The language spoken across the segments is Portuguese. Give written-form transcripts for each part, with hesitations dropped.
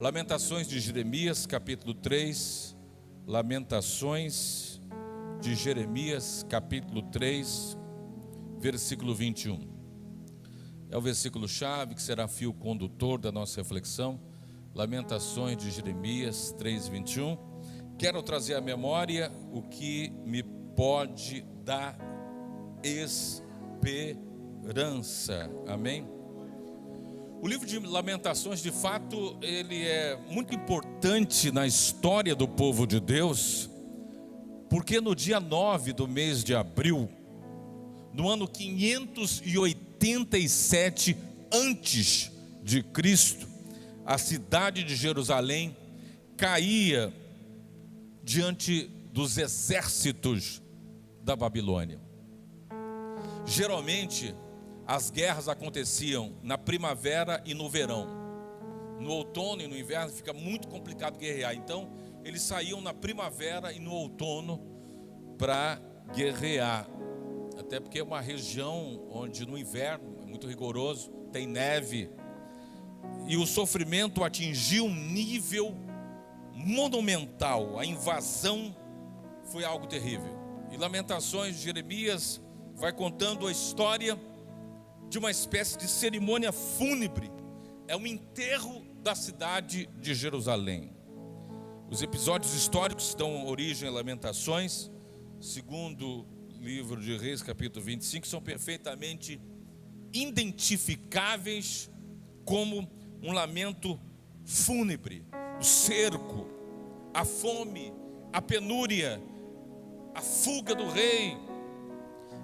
Lamentações de Jeremias, capítulo 3. Lamentações de Jeremias, capítulo 3, versículo 21. É o versículo-chave que será fio condutor da nossa reflexão. Lamentações de Jeremias 3, 21. Quero trazer à memória o que me pode dar esperança. Amém? O livro de Lamentações, de fato, ele é muito importante na história do povo de Deus, porque no dia 9 do mês de abril, no ano 587 antes de Cristo, a cidade de Jerusalém caía diante dos exércitos da Babilônia. Geralmente, as guerras aconteciam na primavera e no verão. No outono e no inverno fica muito complicado guerrear. Então, eles saíam na primavera e no outono para guerrear. Até porque é uma região onde no inverno é muito rigoroso, tem neve. E o sofrimento atingiu um nível monumental. A invasão foi algo terrível. E Lamentações de Jeremias vai contando a história de uma espécie de cerimônia fúnebre. É um enterro da cidade de Jerusalém. Os episódios históricos que dão origem a Lamentações, segundo o livro de Reis, capítulo 25, são perfeitamente identificáveis como um lamento fúnebre. O cerco, a fome, a penúria, a fuga do rei,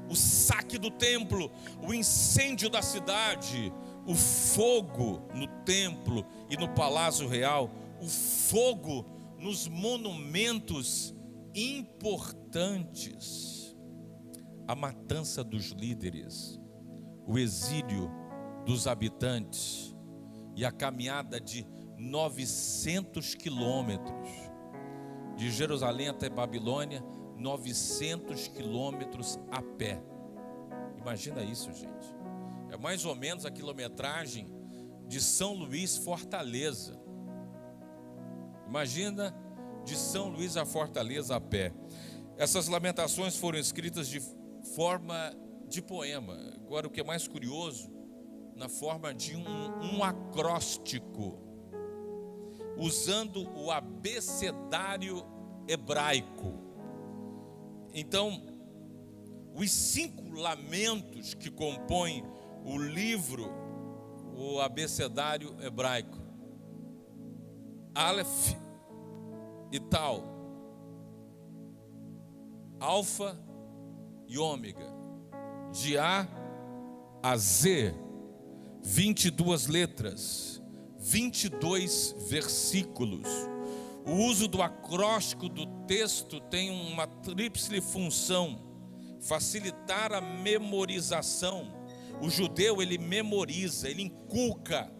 o saque do templo, o incêndio da cidade, o fogo no templo e no palácio real, o fogo nos monumentos importantes, a matança dos líderes, o exílio dos habitantes e a caminhada de 900 quilômetros de Jerusalém até Babilônia, 900 quilômetros a pé. Imagina isso, gente. É mais ou menos a quilometragem de São Luís Fortaleza. Imagina de São Luís a Fortaleza a pé. Essas lamentações foram escritas de forma de poema. Agora, o que é mais curioso, na forma de um acróstico, usando o abecedário hebraico. Então, os 5 lamentos que compõem o livro, o abecedário hebraico, Aleph e Tal, Alfa e Ômega, de A a Z, 22 letras, 22 versículos. O uso do acróstico do texto tem uma tríplice função: facilitar a memorização. O judeu, ele memoriza, ele inculca.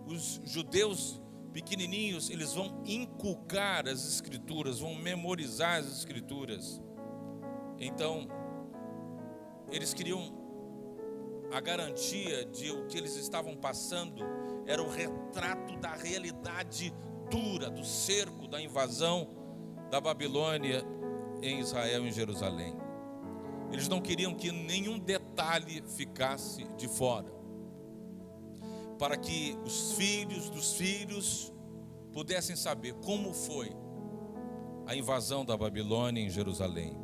Os judeus pequenininhos, eles vão inculcar as escrituras, vão memorizar as escrituras. Então, eles queriam a garantia de o que eles estavam passando era o retrato da realidade dura, do cerco, da invasão da Babilônia em Israel, em Jerusalém. Eles não queriam que nenhum detalhe ficasse de fora, para que os filhos dos filhos pudessem saber como foi a invasão da Babilônia em Jerusalém.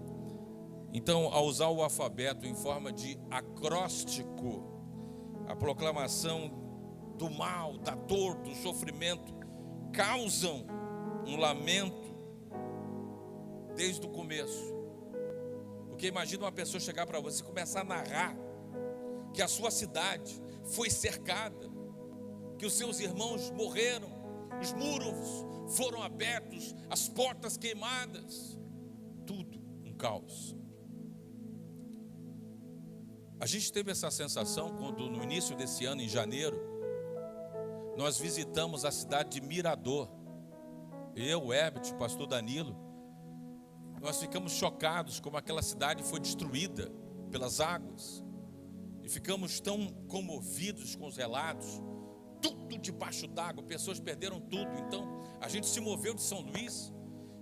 Então, ao usar o alfabeto em forma de acróstico, a proclamação do mal, da dor, do sofrimento, causam um lamento desde o começo. Porque imagina uma pessoa chegar para você e começar a narrar que a sua cidade foi cercada, que os seus irmãos morreram, os muros foram abertos, as portas queimadas, tudo um caos. A gente teve essa sensação quando no início desse ano, em janeiro, nós visitamos a cidade de Mirador. Eu, o Herbert, o pastor Danilo, nós ficamos chocados como aquela cidade foi destruída pelas águas. E ficamos tão comovidos com os relatos. Tudo tudo debaixo d'água, pessoas perderam tudo. Então a gente se moveu de São Luís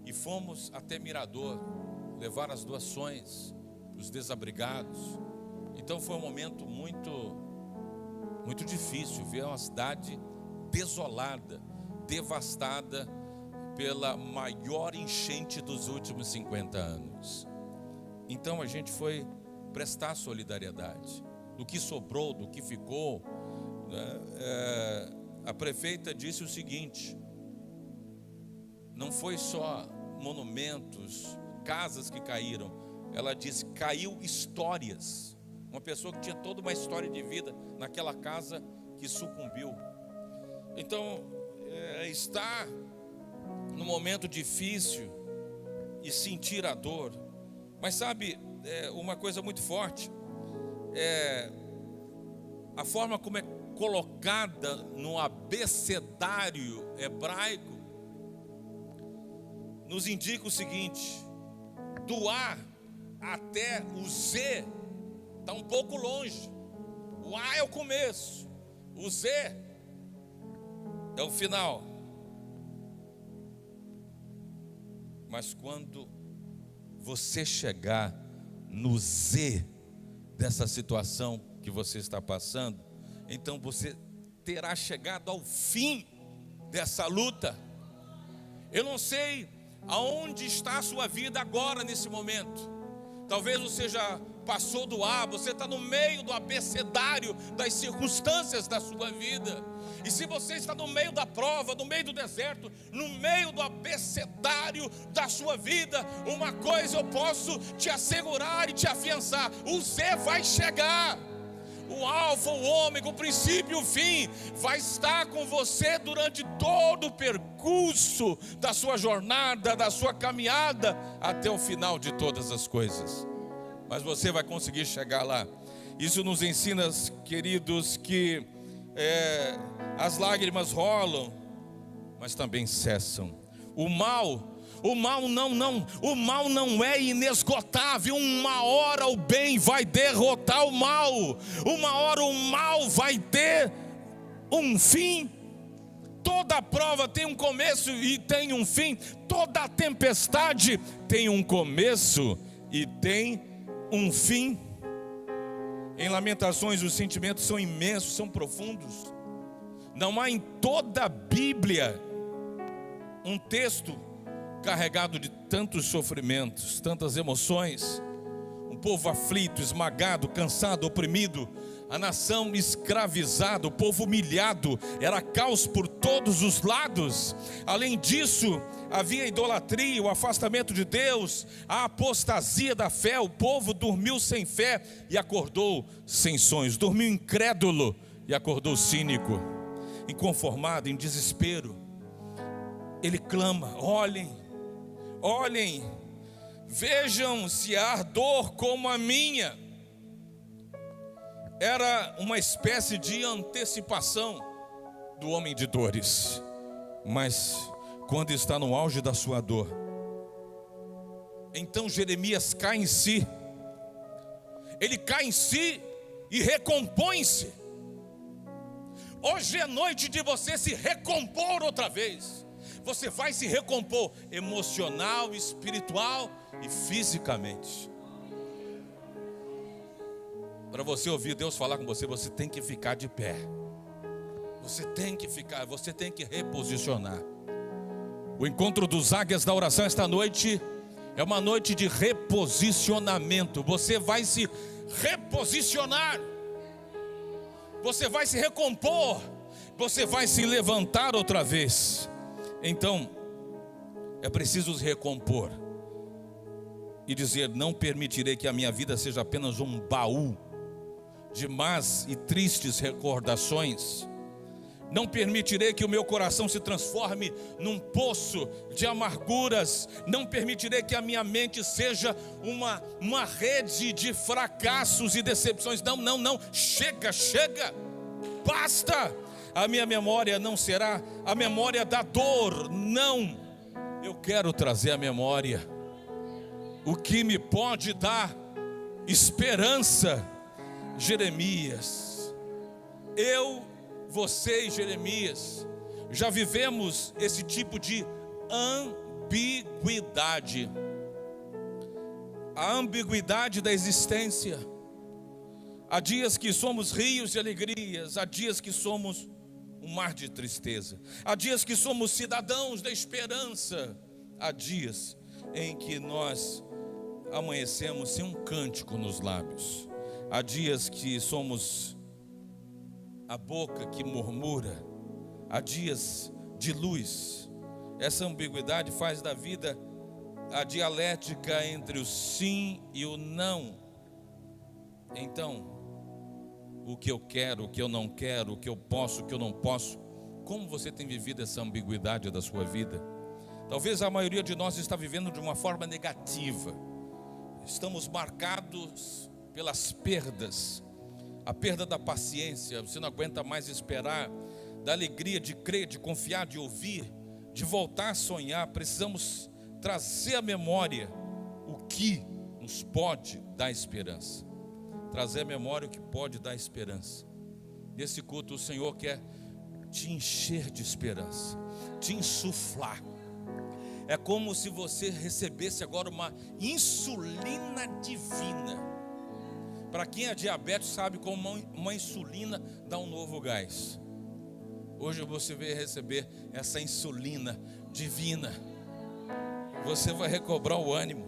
e fomos até Mirador levar as doações para os desabrigados. Então foi um momento muito difícil ver uma cidade desolada, devastada pela maior enchente dos últimos 50 anos. Então a gente foi prestar solidariedade. Do que sobrou, do que ficou, né? A prefeita disse o seguinte: não foi só monumentos, casas que caíram. Ela disse: caiu histórias. Uma pessoa que tinha toda uma história de vida naquela casa que sucumbiu. Então, estar num momento difícil e sentir a dor. Mas sabe, uma coisa muito forte, a forma como é colocada no abecedário hebraico, nos indica o seguinte: do A até o Z está um pouco longe. O A é o começo, o Z é o final. Mas quando você chegar no Z dessa situação que você está passando, então você terá chegado ao fim dessa luta. Eu não sei aonde está a sua vida agora, nesse momento. Talvez você já passou do A, você está no meio do abecedário das circunstâncias da sua vida. E se você está no meio da prova, no meio do deserto, no meio do abecedário da sua vida, uma coisa eu posso te assegurar e te afiançar: o Z vai chegar. O alfa, o ômega, o princípio e o fim vai estar com você durante todo o percurso da sua jornada, da sua caminhada, até o final de todas as coisas. Mas você vai conseguir chegar lá. Isso nos ensina, queridos, que as lágrimas rolam, mas também cessam. O mal não é inesgotável. Uma hora o bem vai derrotar o mal. Uma hora o mal vai ter um fim. Toda prova tem um começo e tem um fim. Toda tempestade tem um começo e tem um fim. Em Lamentações os sentimentos são imensos, são profundos. Não há em toda a Bíblia um texto carregado de tantos sofrimentos, tantas emoções. Um povo aflito, esmagado, cansado, oprimido. A nação escravizada, o povo humilhado. Era caos por todos os lados. Além disso, havia idolatria, o afastamento de Deus, a apostasia da fé. O povo dormiu sem fé e acordou sem sonhos. Dormiu incrédulo e acordou cínico, inconformado, em desespero. Ele clama: olhem, vejam se há dor como a minha. Era uma espécie de antecipação do homem de dores. Mas quando está no auge da sua dor, então Jeremias cai em si. Ele cai em si e recompõe-se. Hoje é noite de você se recompor outra vez. Você vai se recompor emocional, espiritual e fisicamente. Para você ouvir Deus falar com você, você tem que ficar de pé. Você tem que reposicionar. O encontro dos águias da oração esta noite é uma noite de reposicionamento. Você vai se reposicionar. Você vai se recompor. Você vai se levantar outra vez. Então, é preciso se recompor e dizer: não permitirei que a minha vida seja apenas um baú de más e tristes recordações. Não permitirei que o meu coração se transforme num poço de amarguras. Não permitirei que a minha mente seja uma rede de fracassos e decepções. Não, chega, basta. A minha memória não será a memória da dor, não. Eu quero trazer à memória o que me pode dar esperança. Jeremias: eu você e Jeremias já vivemos esse tipo de ambiguidade. A ambiguidade da existência. Há dias que somos rios de alegrias, há dias que somos um mar de tristeza, há dias que somos cidadãos da esperança, há dias em que nós amanhecemos sem um cântico nos lábios, há dias que somos a boca que murmura, há dias de luz. Essa ambiguidade faz da vida a dialética entre o sim e o não. Então, o que eu quero, o que eu não quero, o que eu posso, o que eu não posso. Como você tem vivido essa ambiguidade da sua vida? Talvez a maioria de nós está vivendo de uma forma negativa. Estamos marcados pelas perdas. A perda da paciência, você não aguenta mais esperar, da alegria de crer, de confiar, de ouvir, de voltar a sonhar. Precisamos trazer à memória o que nos pode dar esperança. Trazer à memória o que pode dar esperança. Nesse culto o Senhor quer te encher de esperança, te insuflar. É como se você recebesse agora uma insulina divina. Para quem é diabético sabe como uma insulina dá um novo gás. Hoje você vai receber essa insulina divina. Você vai recobrar o ânimo.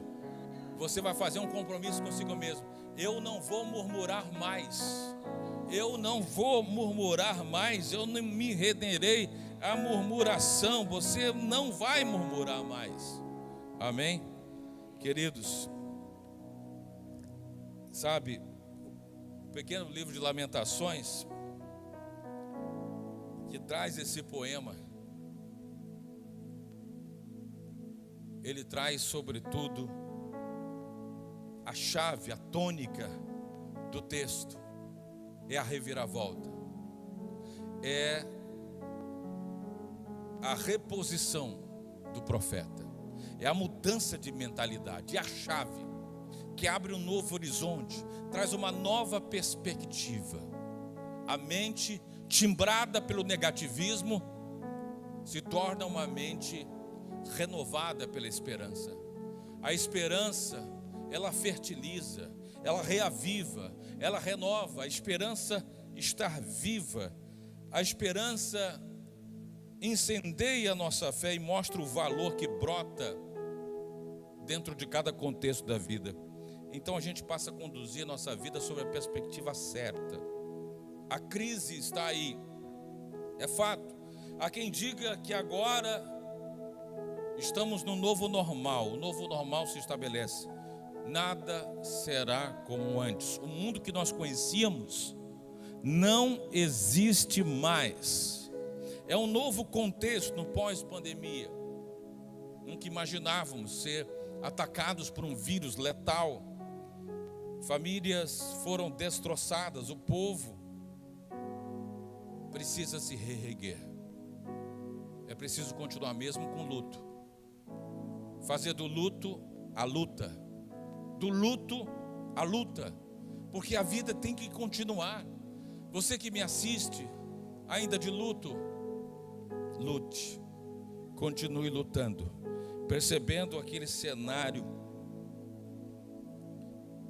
Você vai fazer um compromisso consigo mesmo. Eu não vou murmurar mais. Eu não vou murmurar mais. Eu não me renderei à murmuração. Você não vai murmurar mais. Amém? Queridos, sabe, o pequeno livro de Lamentações, que traz esse poema, ele traz sobretudo a chave, a tônica do texto, é a reviravolta, é a reposição do profeta, é a mudança de mentalidade, é a chave que abre um novo horizonte, traz uma nova perspectiva. A mente timbrada pelo negativismo se torna uma mente renovada pela esperança. A esperança, ela fertiliza, ela reaviva, ela renova. A esperança está viva. A esperança incendeia a nossa fé e mostra o valor que brota dentro de cada contexto da vida. Então a gente passa a conduzir a nossa vida sob a perspectiva certa. A crise está aí, é fato. Há quem diga que agora estamos no novo normal. O novo normal se estabelece. Nada será como antes. O mundo que nós conhecíamos não existe mais. É um novo contexto no pós-pandemia. Nunca imaginávamos ser atacados por um vírus letal. Famílias foram destroçadas. O povo precisa se reerguer. É preciso continuar mesmo com luto. Fazer do luto a luta. Do luto a luta. Porque a vida tem que continuar. Você que me assiste, ainda de luto, lute. Continue lutando. Percebendo aquele cenário,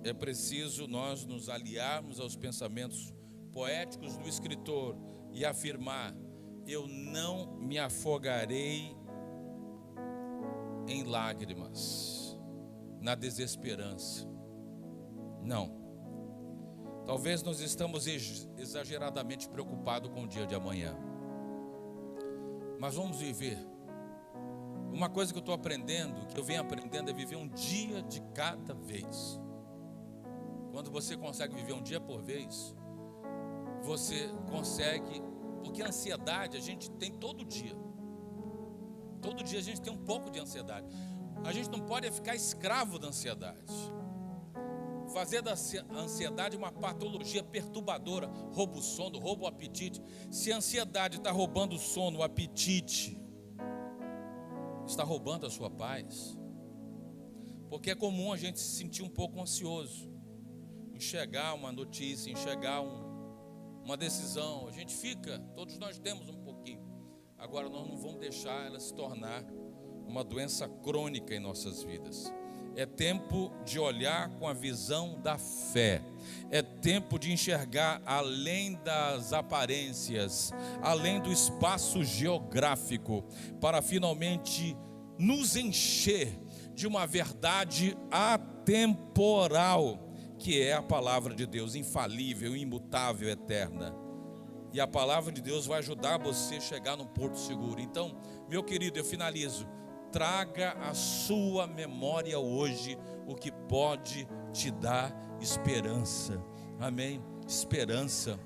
é preciso nós nos aliarmos aos pensamentos poéticos do escritor e afirmar: eu não me afogarei em lágrimas, na desesperança. Não. Talvez nós estamos exageradamente preocupados com o dia de amanhã. Mas vamos viver. Uma coisa que eu estou aprendendo, que eu venho aprendendo, é viver um dia de cada vez. Quando você consegue viver um dia por vez, você consegue, porque a ansiedade a gente tem todo dia. Todo dia a gente tem um pouco de ansiedade. A gente não pode ficar escravo da ansiedade. Fazer da ansiedade uma patologia perturbadora, rouba o sono, rouba o apetite. Se a ansiedade está roubando o sono, o apetite, está roubando a sua paz. Porque é comum a gente se sentir um pouco ansioso, enxergar uma notícia, enxergar uma decisão, a gente fica, todos nós temos um pouquinho. Agora nós não vamos deixar ela se tornar uma doença crônica em nossas vidas. É tempo de olhar com a visão da fé. É tempo de enxergar além das aparências, além do espaço geográfico, para finalmente nos encher de uma verdade atemporal, que é a palavra de Deus, infalível, imutável, eterna. E a palavra de Deus vai ajudar você a chegar num porto seguro. Então, meu querido, eu finalizo. Traga à sua memória hoje o que pode te dar esperança. Amém? Esperança.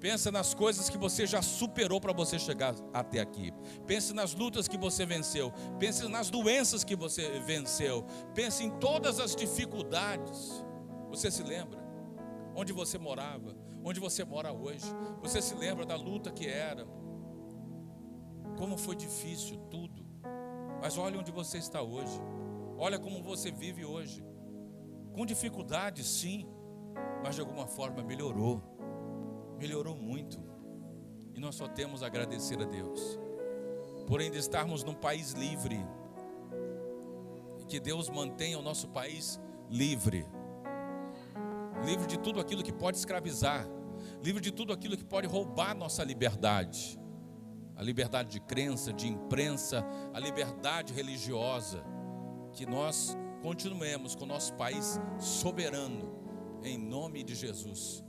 Pensa nas coisas que você já superou para você chegar até aqui. Pense nas lutas que você venceu. Pense nas doenças que você venceu. Pense em todas as dificuldades. Você se lembra? Onde você morava? Onde você mora hoje? Você se lembra da luta que era? Como foi difícil tudo. Mas olha onde você está hoje. Olha como você vive hoje. Com dificuldades, sim, mas de alguma forma melhorou. Melhorou muito. E nós só temos a agradecer a Deus por ainda estarmos num país livre. E que Deus mantenha o nosso país livre. Livre de tudo aquilo que pode escravizar. Livre de tudo aquilo que pode roubar nossa liberdade. A liberdade de crença, de imprensa, a liberdade religiosa. Que nós continuemos com o nosso país soberano, em nome de Jesus,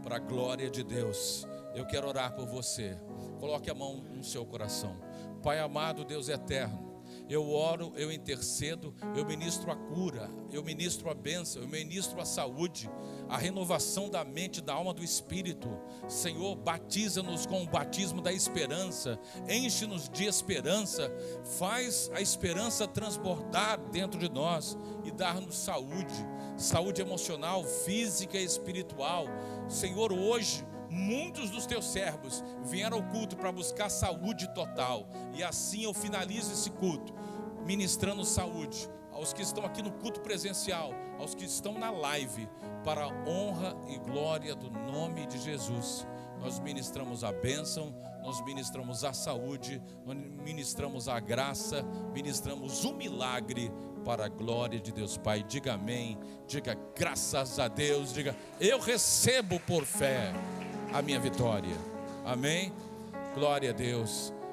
para a glória de Deus. Eu quero orar por você. Coloque a mão no seu coração. Pai amado, Deus eterno, eu oro, eu intercedo, eu ministro a cura, eu ministro a bênção, eu ministro a saúde, a renovação da mente, da alma, do espírito. Senhor, batiza-nos com o batismo da esperança, enche-nos de esperança, faz a esperança transbordar dentro de nós e dar-nos saúde, saúde emocional, física e espiritual. Senhor, hoje muitos dos teus servos vieram ao culto para buscar saúde total. E assim eu finalizo esse culto, ministrando saúde aos que estão aqui no culto presencial, aos que estão na live, para a honra e glória do nome de Jesus. Nós ministramos a bênção, nós ministramos a saúde, nós ministramos a graça, ministramos o milagre para a glória de Deus Pai. Diga amém, diga graças a Deus, diga eu recebo por fé a minha vitória. Amém? Glória a Deus.